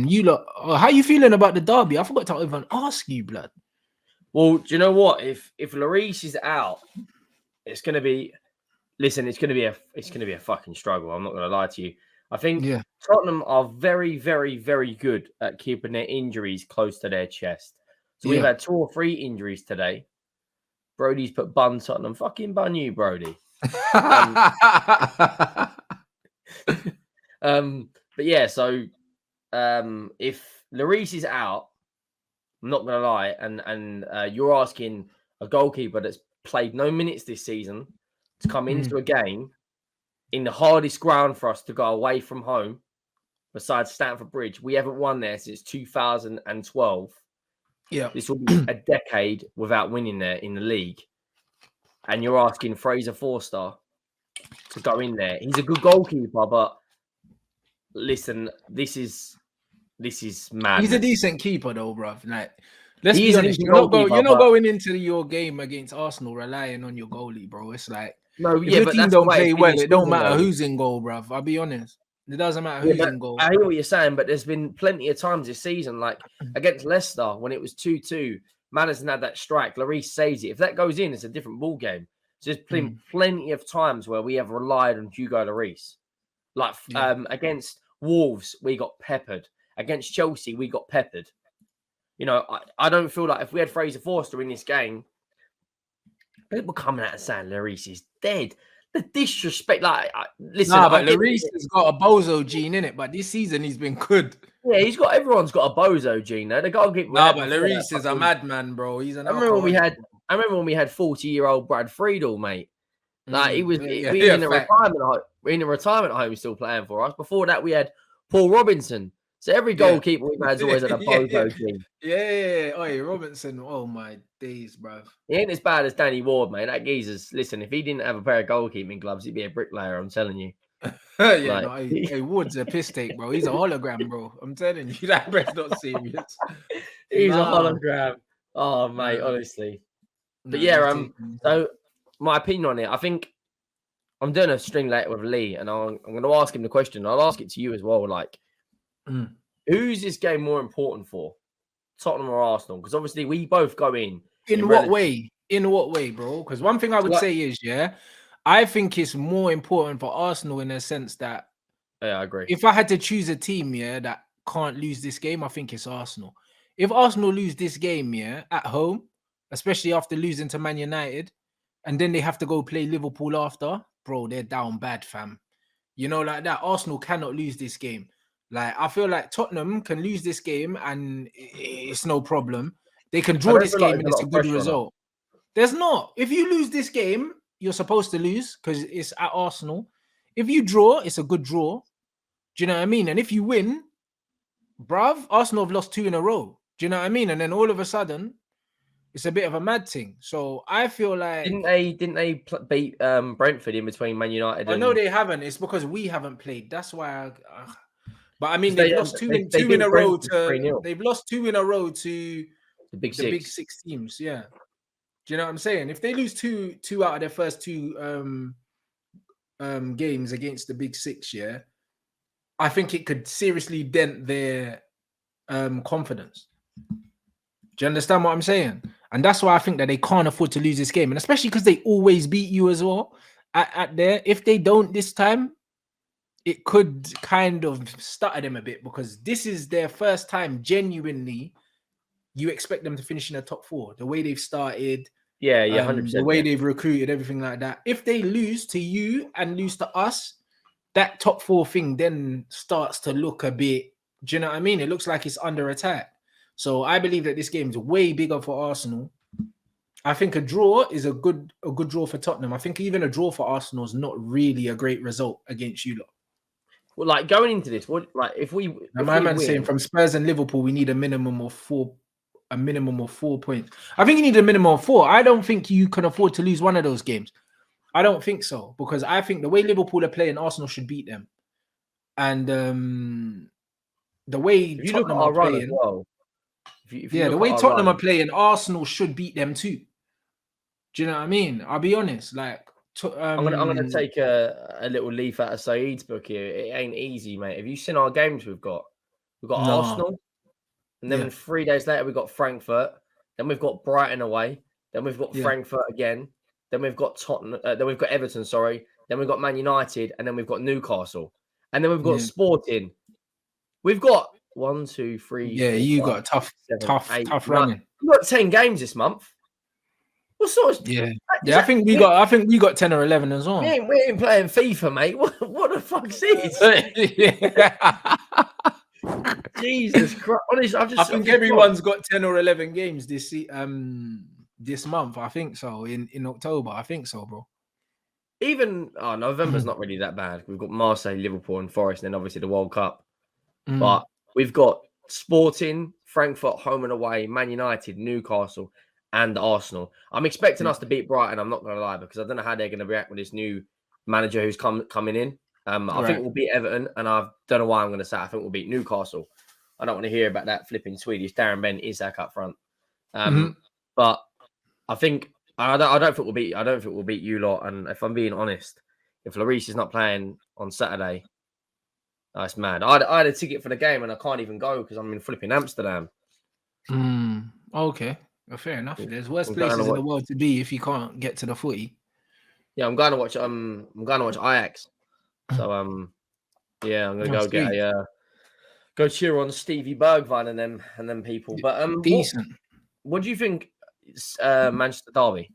You lot, how you feeling about the derby? I forgot to even ask you, blood. Well, do you know what? If Lloris is out, it's gonna be. Listen, it's gonna be a fucking struggle. I'm not gonna lie to you. I think Tottenham are very, very, very good at keeping their injuries close to their chest. So we've had 2 or 3 injuries today. Brody's put bun Tottenham. Fucking bun you, Brody. But yeah, so if Lloris is out, I'm not gonna lie, and you're asking a goalkeeper that's played no minutes this season to come into a game in the hardest ground for us to go away from home, besides Stamford Bridge. We haven't won there since 2012. Yeah, this will be a decade without winning there in the league. And you're asking Fraser Forster to go in there. He's a good goalkeeper, but listen, this is mad. He's a decent keeper, though, bruv. Like, let's He be honest. You're not going into your game against Arsenal relying on your goalie, bro. It's like, no, if yeah, your but team don't play well, it don't matter who's in goal, bruv. I'll be honest. It doesn't matter who's in goal. I hear what you're saying, but there's been plenty of times this season, like against Leicester, when it was 2-2, Maddison had that strike, Lloris saves it. If that goes in, it's a different ball game. So there's been plenty of times where we have relied on Hugo Lloris. Like against Wolves, we got peppered. Against Chelsea, we got peppered. You know, I don't feel like if we had Fraser Forster in this game, people coming out and saying Lloris is dead. The disrespect, like, listen. Nah, but Lloris has got a bozo gene in it, but this season he's been good. Yeah, everyone's got a bozo gene. They got to get. Nah, but Lloris is a madman, bro. He's an. I remember when we had 40-year-old Brad Friedel, mate. Like we in a retirement home. We're in a retirement home, still playing for us. Before that, we had Paul Robinson. So every goalkeeper we've had has always had a bozo gene. Yeah. Oh, Robinson. Oh my days, bro. He ain't as bad as Danny Ward, mate. That geezer's. Listen, if he didn't have a pair of goalkeeping gloves, he'd be a bricklayer. I'm telling you. Hey, Wood's a piss take, bro. He's a hologram, bro. I'm telling you, that bread's not serious. He's a hologram. Oh, mate, honestly. But so my opinion on it, I think I'm doing a string later with Lee, and I'm going to ask him the question. I'll ask it to you as well. Like, who's this game more important for, Tottenham or Arsenal? Because obviously we both go in. In what way? In what way, bro? Because one thing I would say is, I think it's more important for Arsenal in a sense that, I agree. If I had to choose a team, that can't lose this game, I think it's Arsenal. If Arsenal lose this game, at home, especially after losing to Man United, and then they have to go play Liverpool after, bro, they're down bad, fam. You know, like that. Arsenal cannot lose this game. Like, I feel like Tottenham can lose this game and it's no problem. They can draw this game and it's a good result. There's not. If you lose this game, you're supposed to lose because it's at Arsenal. If you draw, it's a good draw. Do you know what I mean? And if you win, bruv, Arsenal have lost 2 in a row. Do you know what I mean? And then all of a sudden, it's a bit of a mad thing. So I feel like didn't they beat Brentford in between Man United? No, they haven't. It's because we haven't played. That's why. But I mean, they've lost two in a row to. They've lost 2 in a row to the big six teams. Yeah. Do you know what I'm saying? If they lose two out of their first 2 games against the big 6, I think it could seriously dent their confidence. Do you understand what I'm saying? And that's why I think that they can't afford to lose this game, and especially because they always beat you as well at there. If they don't this time, it could kind of stutter them a bit because this is their first time genuinely. You expect them to finish in the top 4, the way they've started, 100%, the way they've recruited, everything like that. If they lose to you and lose to us, that top 4 thing then starts to look a bit. Do you know what I mean? It looks like it's under attack. So I believe that this game is way bigger for Arsenal. I think a draw is a good draw for Tottenham. I think even a draw for Arsenal is not really a great result against you lot. Well, like going into this, if we? My man's saying from Spurs and Liverpool, we need a minimum of 4 points. I think you need a minimum of 4. I don't think you can afford to lose one of those games. I don't think so, because I think the way Liverpool are playing, Arsenal should beat them. And the way Tottenham are playing, the way Tottenham are playing, Arsenal should beat them too. Do you know what I mean? I'll be honest. Like, I'm gonna take a little leaf out of Saeed's book here. It ain't easy, mate. Have you seen our games we've got? We've got No. Arsenal. And then 3 days later, we've got Frankfurt. Then we've got Brighton away. Then we've got Frankfurt again. Then we've got Tottenham. Then we've got Everton, sorry. Then we've got Man United. And then we've got Newcastle. And then we've got Sporting. We've got 1, 2, 3. Yeah, 4, you 5, got a 7, tough 8, running. We've got 10 games this month. What sort of... Yeah. I think we got 10 or 11 as well. We ain't playing FIFA, mate. What the fuck's this? Jesus Christ! Honestly, I think everyone's got 10 or 11 games this month. I think so. In October, I think so, bro. Even November's not really that bad. We've got Marseille, Liverpool, and Forest, and then obviously the World Cup. But we've got Sporting, Frankfurt, home and away, Man United, Newcastle, and Arsenal. I'm expecting us to beat Brighton. I'm not going to lie, because I don't know how they're going to react with this new manager who's coming in. I think we'll beat Everton, and I don't know why I'm going to say I think we'll beat Newcastle. I don't want to hear about that flipping Swedish Darren Ben Isak up front. But I think I don't think we'll beat you lot. And if I'm being honest, if Lloris is not playing on Saturday, that's mad. I had a ticket for the game and I can't even go because I'm in flipping Amsterdam. Okay, well, fair enough. There's worse places in the world to be if you can't get to the footy. Yeah, I'm going to watch. I'm going to watch Ajax. So yeah, I'm gonna go cheer on Stevie Bergwijn and them people. But decent. What do you think? Manchester derby.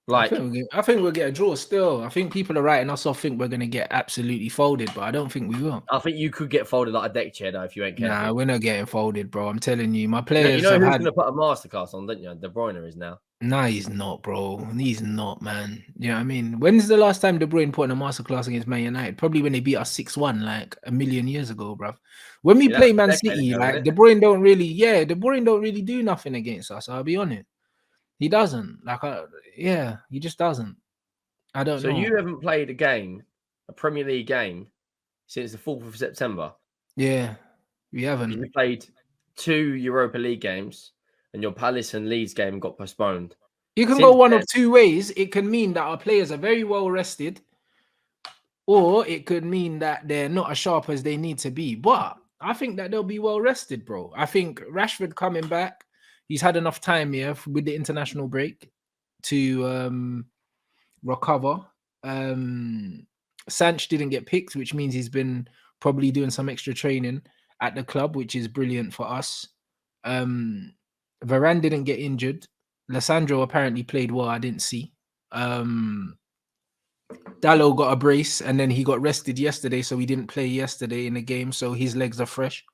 Like, I think we'll get a draw still. I think people are writing us off. Think we're gonna get absolutely folded, but I don't think we will. I think you could get folded like a deck chair though if you ain't careful. Nah, we're not getting folded, bro. I'm telling you, my players. You know who's gonna put a masterclass on, don't you? De Bruyne is now. Nah, he's not, bro. He's not, man. You know what I mean? When's the last time De Bruyne put in a masterclass against Man United? Probably when they beat us 6-1, like a million years ago, bro. When we play Man City, like De Bruyne don't really do nothing against us. I'll be honest. He doesn't. He just doesn't. I don't know. So you haven't played a Premier League game, since the 4th of September? Yeah, we haven't. You played 2 Europa League games, and your Palace and Leeds game got postponed. You can go one of two ways. It can mean that our players are very well rested, or it could mean that they're not as sharp as they need to be. But I think that they'll be well rested, bro. I think Rashford coming back, he's had enough time here with the international break to recover. Sanch didn't get picked, which means he's been probably doing some extra training at the club, which is brilliant for us. Varane didn't get injured. Lissandro apparently played well. I didn't see. Dallo got a brace and then he got rested yesterday, so he didn't play yesterday in the game, so his legs are fresh.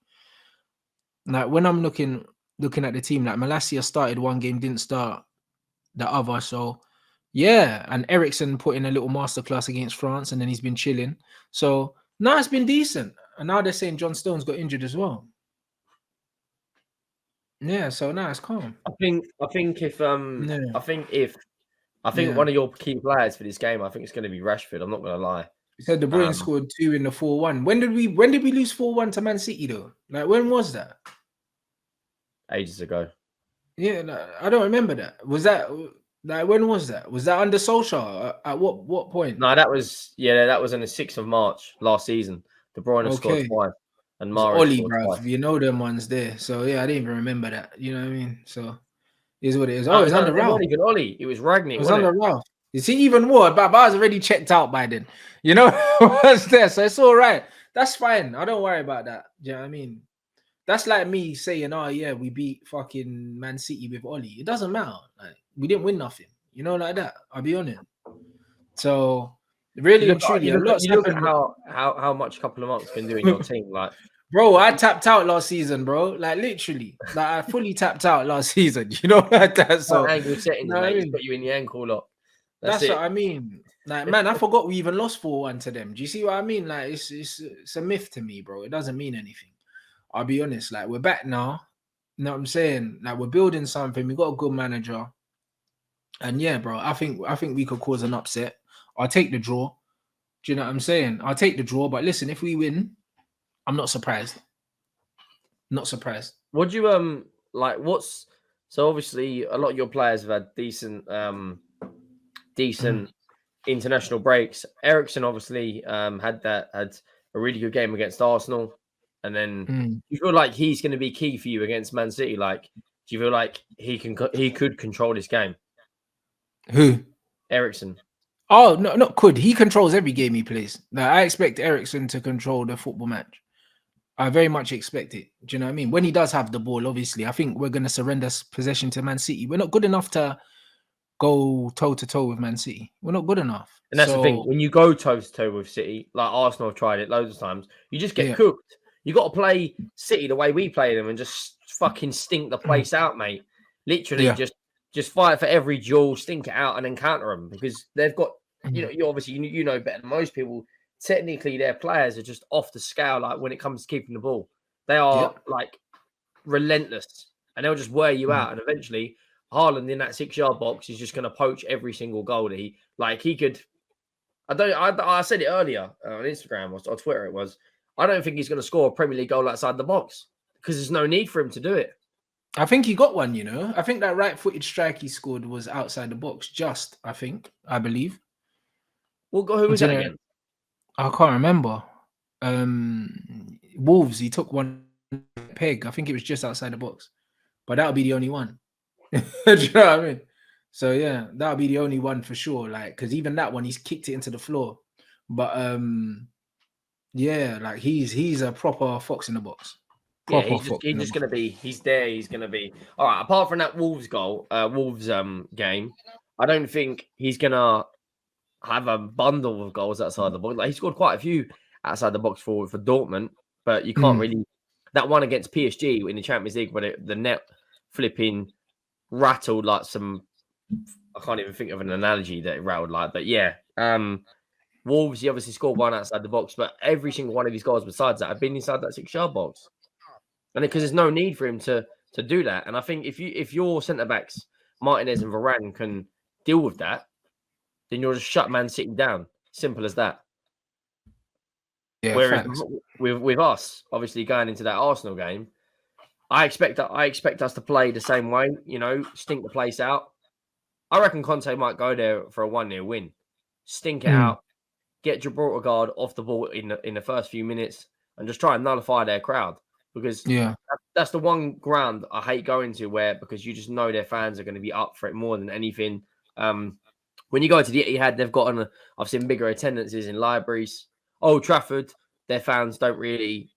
Now, when I'm looking at the team, like Malacia started one game, didn't start the other. So yeah, and Eriksen put in a little masterclass against France, and then he's been chilling. So now it's been decent. And now they're saying John Stones got injured as well. Yeah, so now it's calm. I think if one of your key players for this game, I think it's going to be Rashford. I'm not going to lie. You said De Bruyne scored 2 in the 4-1. When did we lose 4-1 to Man City though? Like, when was that? Ages ago. Yeah, no, I don't remember that. Was that like, when was that? Was that under Solskjaer? At what point? No, that was on the 6th of March last season. De Bruyne scored twice. And Ollie, bro, you know them ones there. So yeah, I didn't even remember that. You know what I mean? So is what it is. Oh, it's under Ralph. Not even Ollie. It was Ragnick. It was under Ralph. You see, even more. But I was already checked out by then. You know, was there, so it's all right. That's fine. I don't worry about that. Do you know what I mean? That's like me saying, "Oh yeah, we beat fucking Man City with Ollie." It doesn't matter. Like, we didn't win nothing. You know, like that. I'll be honest. So really and truly, look at how much a couple of months can do in your team. Like, bro, I tapped out last season, bro. Like, literally, like I fully tapped out last season. You know, like that. So angle settings, mate, put you in the ankle lock. That's what I mean. Like, man, I forgot we even lost 4-1 to them. Do you see what I mean? Like, it's a myth to me, bro. It doesn't mean anything. I'll be honest. Like, we're back now. You know what I'm saying? Like, we're building something. We got a good manager. And yeah, bro, I think we could cause an upset. I'll take the draw. Do you know what I'm saying? I'll take the draw. But listen, if we win, I'm not surprised. Not surprised. What do you like? So obviously a lot of your players have had decent international breaks. Eriksen obviously had a really good game against Arsenal. And then you feel like he's going to be key for you against Man City. Like, do you feel like he could control this game? Who? Eriksen. Oh no, not could. He controls every game he plays. Now, I expect Eriksen to control the football match. I very much expect it. Do you know what I mean? When he does have the ball, obviously, I think we're going to surrender possession to Man City. We're not good enough to go toe to toe with Man City. We're not good enough. And that's the thing. When you go toe to toe with City, like Arsenal have tried it loads of times, you just get cooked. You got to play City the way we play them and just fucking stink the place out, mate. Literally, just fight for every duel, stink it out, and then counter them because they've got. You obviously you know better than most people. Technically, their players are just off the scale. Like when it comes to keeping the ball, they are like relentless, and they'll just wear you out. And eventually, Haaland in that 6-yard box is just going to poach every single goal that he could. I said it earlier on Instagram or Twitter. It was. I don't think he's going to score a Premier League goal outside the box because there's no need for him to do it. I think he got one. I think that right-footed strike he scored was outside the box. I believe. Well, who was that again? I can't remember. Wolves. He took one peg. I think it was just outside the box, but that'll be the only one. Do you know what I mean? So yeah, that'll be the only one for sure. Like, because even that one, he's kicked it into the floor. But yeah, like he's a proper fox in the box. He's just gonna be. He's there. He's gonna be all right. Apart from that Wolves goal, Wolves game, I don't think he's gonna have a bundle of goals outside the box. Like he scored quite a few outside the box for Dortmund, but you can't really. That one against PSG in the Champions League, where the net flipping rattled like some. I can't even think of an analogy that it rattled like, but yeah. Wolves, he obviously scored one outside the box, but every single one of his goals besides that have been inside that 6-yard box. And because there's no need for him to do that. And I think if your centre backs, Martinez and Varane, can deal with that, then you'll just shut Man City down. Simple as that. Yeah, whereas with us, obviously going into that Arsenal game, I expect us to play the same way, stink the place out. I reckon Conte might go there for a 1-0 win. Stink it out, get Gibraltar Guard off the ball in the first few minutes and just try and nullify their crowd. Because that's the one ground I hate going to because you just know their fans are going to be up for it more than anything. When you go to the Etihad, they've got I've seen bigger attendances in libraries. Old Trafford, their fans don't really,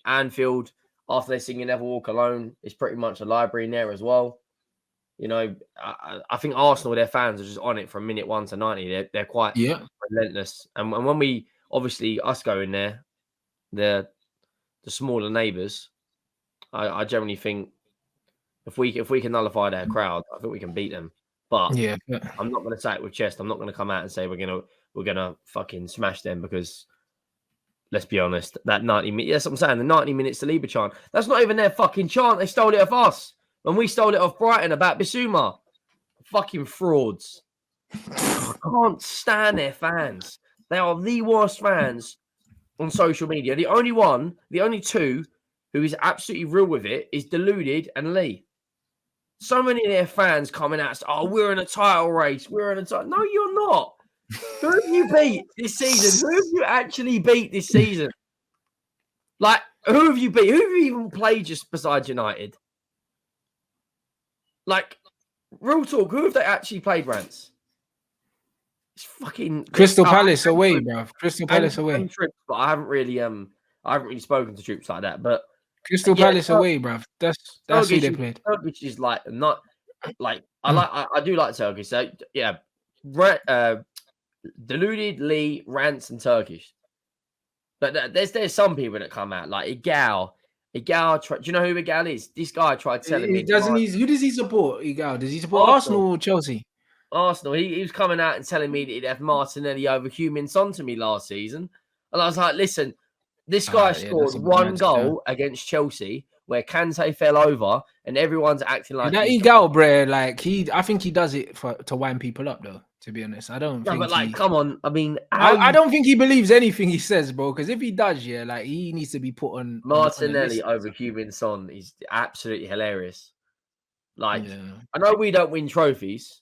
Anfield, after they sing You Never Walk Alone, it's pretty much a library in there as well. I think Arsenal, their fans are just on it from minute 1 to 90. They're quite relentless. And when we, obviously, us go in there, the smaller neighbours, I generally think if we can nullify their crowd, I think we can beat them. But I'm not going to say it with chest. I'm not going to come out and say we're gonna fucking smash them because let's be honest, that 90 minutes. That's what I'm saying. The 90 minutes to Lieber chant. That's not even their fucking chant. They stole it off us when we stole it off Brighton about Bissouma. Fucking frauds. I can't stand their fans. They are the worst fans on social media. The only two who is absolutely real with it is Deluded and Lee. So many of their fans coming out, we're in a title race. We're in a title. No, you're not. Who have you beat this season? Who have you actually beat this season? Like, who have you beat? Who have you even played just besides United? Like, real talk, who have they actually played, Rants? It's fucking Crystal Palace away, bro. Crystal Palace away. Troops, but I haven't really spoken to Troops like that. But Crystal Palace away, bro. That's who they played. Turkish is like not like I do like Turkish. So yeah, Deluded, Lee, Rants, and Turkish. But there's some people that come out like Igal. Do you know who Igal is? This guy tried telling me. Who does he support? Igal. Does he support Arsenal or Chelsea? Arsenal. He was coming out and telling me that he'd have Martinelli over Heung-min Son to me last season. And I was like, listen, this guy scored one goal against Chelsea where Kante fell over and everyone's acting like that Igal, bro. Like I think he does it to wind people up, though. To be honest, I don't. No, but come on. I mean, I don't think he believes anything he says, bro. Because if he does, he needs to be put on Martinelli over Heung-min Son is absolutely hilarious. Like, I know we don't win trophies,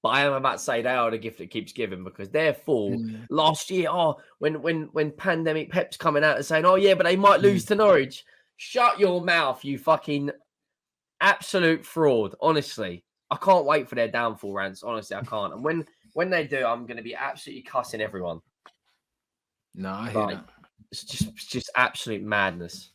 But I am about to say they are the gift that keeps giving, because their fall last year, when pandemic Pep's coming out and saying, oh yeah, but they might lose to Norwich. Shut your mouth, you fucking absolute fraud. Honestly, I can't wait for their downfall, Rants. Honestly, I can't. And when they do, I'm going to be absolutely cussing everyone. No, I hear Like, that. it's just absolute madness.